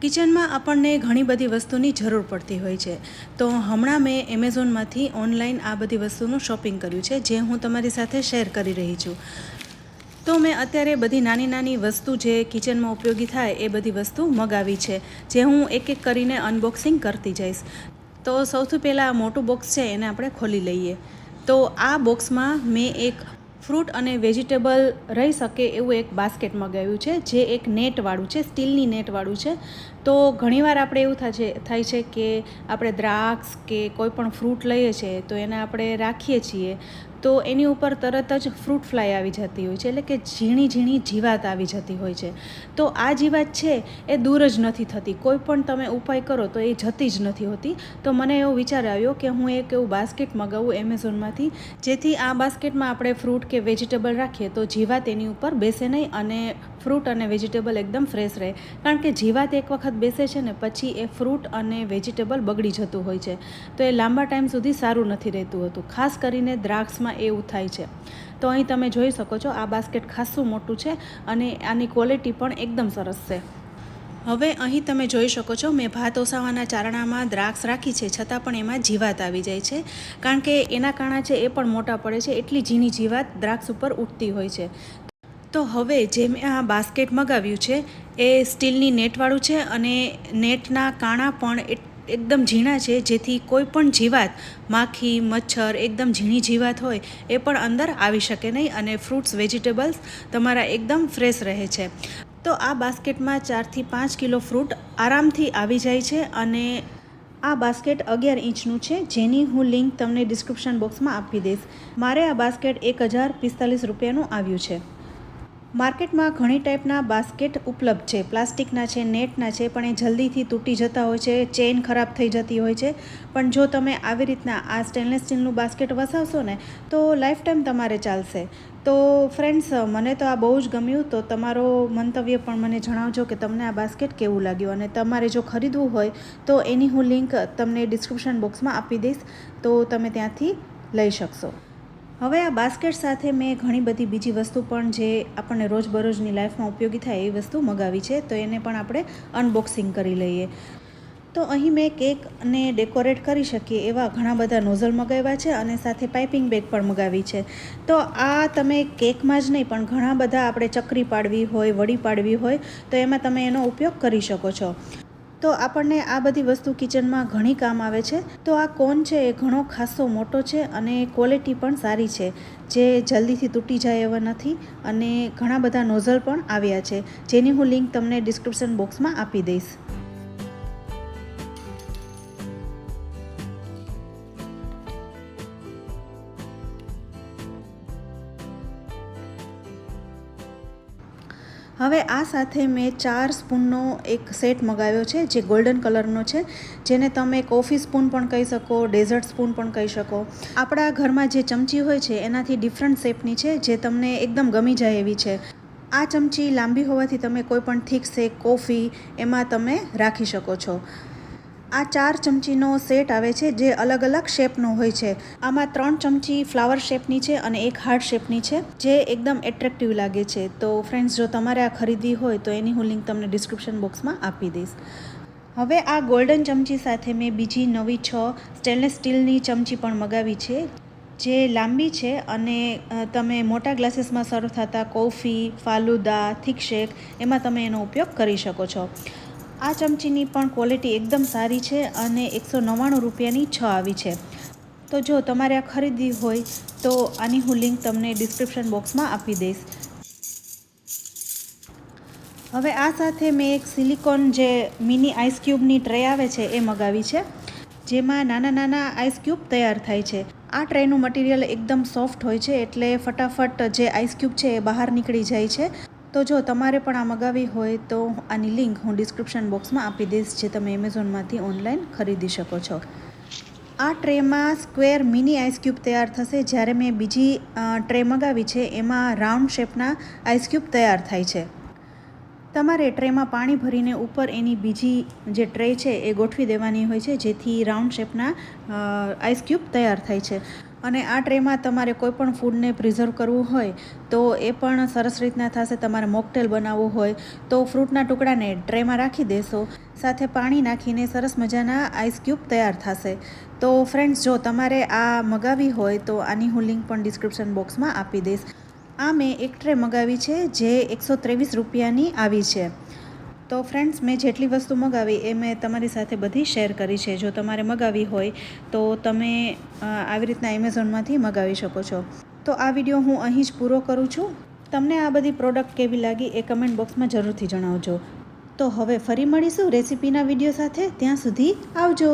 કિચનમાં આપણને ઘણી બધી વસ્તુની જરૂર પડતી હોય છે. તો હમણાં મેં એમેઝોનમાંથી ઓનલાઈન આ બધી વસ્તુનું શોપિંગ કર્યું છે, જે હું તમારી સાથે શેર કરી રહી છું. તો મેં અત્યારે બધી નાની નાની વસ્તુ જે કિચનમાં ઉપયોગી થાય એ બધી વસ્તુ મગાવી છે, જે હું એક એક કરીને અનબોક્સિંગ કરતી જઈશ. તો સૌથી પહેલાં આ મોટું બોક્સ છે એને આપણે ખોલી લઈએ. તો આ બોક્સમાં મેં એક ફ્રૂટ અને વેજીટેબલ રહી શકે એવું એક બાસ્કેટ મગાવ્યું છે, જે એક નેટવાળું છે, સ્ટીલની નેટવાળું છે. તો ઘણીવાર આપણે એવું થાય છે કે આપણે દ્રાક્ષ કે કોઈ પણ ફ્રૂટ લઈએ છીએ તો એને આપણે રાખીએ છીએ તો એની ઉપર તરત જ ફ્રૂટ ફ્લાય આવી જતી હોય છે, એટલે કે ઝીણી ઝીણી જીવાત આવી જતી હોય છે. તો આ જીવાત છે એ દૂર જ નથી થતી, કોઈ પણ તમે ઉપાય કરો તો એ જતી જ નથી હોતી. તો મને એવો વિચાર આવ્યો કે હું એક એવું બાસ્કેટ મગાવું એમેઝોનમાંથી, જેથી આ બાસ્કેટમાં આપણે ફ્રૂટ કે વેજીટેબલ રાખીએ તો જીવાત એની ઉપર બેસે નહીં અને ફ્રૂટ અને વેજીટેબલ એકદમ ફ્રેશ રહે. કારણ કે જીવાત એક વખત બેસે છે ને પછી એ ફ્રૂટ અને વેજીટેબલ બગડી જતું હોય છે, તો એ લાંબા ટાઈમ સુધી સારું નથી રહેતું હોતું. ખાસ કરીને દ્રાક્ષમાં એવું થાય છે. તો અહીં તમે જોઈ શકો છો આ બાસ્કેટ ખાસું મોટું છે અને આની ક્વોલિટી પણ એકદમ સરસ છે. હવે અહીં તમે જોઈ શકો છો મેં ભાત ઓસાવાના ચારણામાં દ્રાક્ષ રાખી છે, છતાં પણ એમાં જીવાત આવી જાય છે, કારણ કે એના કારણે છે એ પણ મોટા પડે છે, એટલી ઝીણી જીવાત દ્રાક્ષ ઉપર ઉઠતી હોય છે. તો હવે જે મેં આ બાસ્કેટ મગાવ્યું છે એ સ્ટીલની નેટવાળું છે અને નેટના કાણા પણ એકદમ ઝીણા છે, જેથી કોઈ પણ જીવાત, માખી, મચ્છર, એકદમ ઝીણી જીવાત હોય એ પણ અંદર આવી શકે નહીં અને ફ્રૂટ્સ વેજીટેબલ્સ તમારા એકદમ ફ્રેશ રહે છે. તો આ બાસ્કેટમાં 4 થી 5 કિલો ફ્રૂટ આરામથી આવી જાય છે અને આ બાસ્કેટ 11 ઇંચનું છે, જેની હું લિંક તમને ડિસ્ક્રિપ્શન બોક્સમાં આપી દઈશ. મારે આ બાસ્કેટ 1045 રૂપિયાનું આવ્યું છે. માર્કેટમાં ઘણી ટાઈપના બાસ્કેટ ઉપલબ્ધ છે, પ્લાસ્ટિકના છે, નેટના છે, પણ એ જલ્દીથી તૂટી જતા હોય છે, ચેઇન ખરાબ થઈ જતી હોય છે. પણ જો તમે આવી રીતના આ સ્ટેનલેસ સ્ટીલનું બાસ્કેટ વસાવશો ને તો લાઈફ ટાઈમ તમારે ચાલશે. તો ફ્રેન્ડ્સ, મને તો આ બહુ જ ગમ્યું. તો તમારો મંતવ્ય પણ મને જણાવજો કે તમને આ બાસ્કેટ કેવું લાગ્યું, અને તમારે જો ખરીદવું હોય તો એની હું લિંક તમને ડિસ્ક્રિપ્શન બોક્સમાં આપી દઈશ, તો તમે ત્યાંથી લઈ શકશો. હવે આ બાસ્કેટ સાથે મેં ઘણી બધી બીજી વસ્તુ પણ જે આપણને રોજબરોજની લાઈફમાં ઉપયોગી થાય એવી વસ્તુ મગાવી છે, તો એને પણ આપણે અનબોક્સિંગ કરી લઈએ. તો અહીં મેં કેકને ડેકોરેટ કરી શકીએ એવા ઘણા બધા નોઝલ મગાવ્યા છે અને સાથે પાઇપિંગ બેગ પણ મગાવી છે. તો આ તમે કેકમાં જ નહીં પણ ઘણા બધા આપણે ચકરી પાડવી હોય, વડી પાડવી હોય તો એમાં તમે એનો ઉપયોગ કરી શકો છો. તો આપણને આ બધી વસ્તુ કિચનમાં ઘણી કામ આવે છે. તો આ કોન છે એ ઘણો ખાસો મોટો છે અને ક્વોલિટી પણ સારી છે, જે જલ્દીથી તૂટી જાય એવા નથી, અને ઘણા બધા નોઝલ પણ આવ્યા છે, જેની હું લિંક તમને ડિસ્ક્રિપ્શન બોક્સમાં આપી દઈશ. હવે આ સાથે મેં 4 સ્પૂનનો એક સેટ મગાવ્યો છે, જે ગોલ્ડન કલરનો છે, જેને તમે કોફી સ્પૂન પણ કહી શકો, ડેઝર્ટ સ્પૂન પણ કહી શકો. આપણા ઘરમાં જે ચમચી હોય છે એનાથી ડિફરન્ટ શેપની છે, જે તમને એકદમ ગમી જાય એવી છે. આ ચમચી લાંબી હોવાથી તમે કોઈ પણ થીક શેક, કોફી એમાં તમે રાખી શકો છો. આ 4 ચમચીનો સેટ આવે છે, જે અલગ અલગ શેપનો હોય છે. આમાં 3 ચમચી ફ્લાવર શેપની છે અને એક હાર્ટ શેપની છે, જે એકદમ એટ્રેક્ટિવ લાગે છે. તો ફ્રેન્ડ્સ, જો તમારે આ ખરીદવી હોય તો એની હું લિંક તમને ડિસ્ક્રિપ્શન બોક્સમાં આપી દઈશ. હવે આ ગોલ્ડન ચમચી સાથે મેં બીજી નવી 6 સ્ટેનલેસ સ્ટીલની ચમચી પણ મગાવી છે, જે લાંબી છે અને તમે મોટા ગ્લાસીસમાં સર્વ થતા કોફી, ફાલુદા, થીક શેક એમાં તમે એનો ઉપયોગ કરી શકો છો. આ ચમચીની પણ ક્વોલિટી એકદમ સારી છે અને 199 રૂપિયાની 6 આવી છે. તો જો તમારે આ ખરીદવી હોય તો આની હું લિંક તમને ડિસ્ક્રિપ્શન બોક્સમાં આપી દઈશ. હવે આ સાથે મેં એક સિલિકોન જે મિની આઈસ ક્યુબની ટ્રે આવે છે એ મગાવી છે, જેમાં નાના નાના આઈસ ક્યુબ તૈયાર થાય છે. આ ટ્રેનું મટીરિયલ એકદમ સોફ્ટ હોય છે, એટલે ફટાફટ જે આઈસ ક્યુબ છે એ બહાર નીકળી જાય છે. તો જો તમારે પણ આ મગાવી હોય તો આની લિંક હું ડિસ્ક્રિપ્શન બોક્સમાં આપી દઈશ, જે તમે એમેઝોનમાંથી ઓનલાઈન ખરીદી શકો છો. આ ટ્રેમાં સ્ક્વેર મિની આઈસ ક્યુબ તૈયાર થશે, જ્યારે મેં બીજી ટ્રે મગાવી છે એમાં રાઉન્ડ શેપના આઈસ ક્યુબ તૈયાર થાય છે. તમારે ટ્રેમાં પાણી ભરીને ઉપર એની બીજી જે ટ્રે છે એ ગોઠવી દેવાની હોય છે, જેથી રાઉન્ડ શેપના આઈસ ક્યુબ તૈયાર થાય છે. અને આ ટ્રેમાં તમારે કોઈ પણ ફૂડને પ્રિઝર્વ કરવું હોય તો એ પણ સરસ રીતના થશે. તમારે મોકટેલ બનાવવું હોય તો ફ્રૂટના ટુકડાને ટ્રેમાં રાખી દેશો, સાથે પાણી નાખીને સરસ મજાના આઈસ ક્યુબ તૈયાર થશે. તો ફ્રેન્ડ્સ, જો તમારે આ મગાવી હોય તો આની હું લિંક પણ ડિસ્ક્રિપ્શન બોક્સમાં આપી દઈશ. આ મેં એક ટ્રે મગાવી છે જે 123 રૂપિયાની આવી છે. તો ફ્રેન્ડ્સ, મેં જેટલી વસ્તુ મગાવી એ મેં તમારી સાથે બધી શેર કરી છે. જો તમારે મગાવી હોય તો તમે આવી રીતના એમેઝોનમાંથી મગાવી શકો છો. તો આ વિડીયો હું અહીં જ પૂરો કરું છું. તમને આ બધી પ્રોડક્ટ કેવી લાગી એ કમેન્ટ બોક્સમાં જરૂરથી જણાવજો. તો હવે ફરી મળીશું રેસીપીના વિડીયો સાથે. ત્યાં સુધી આવજો.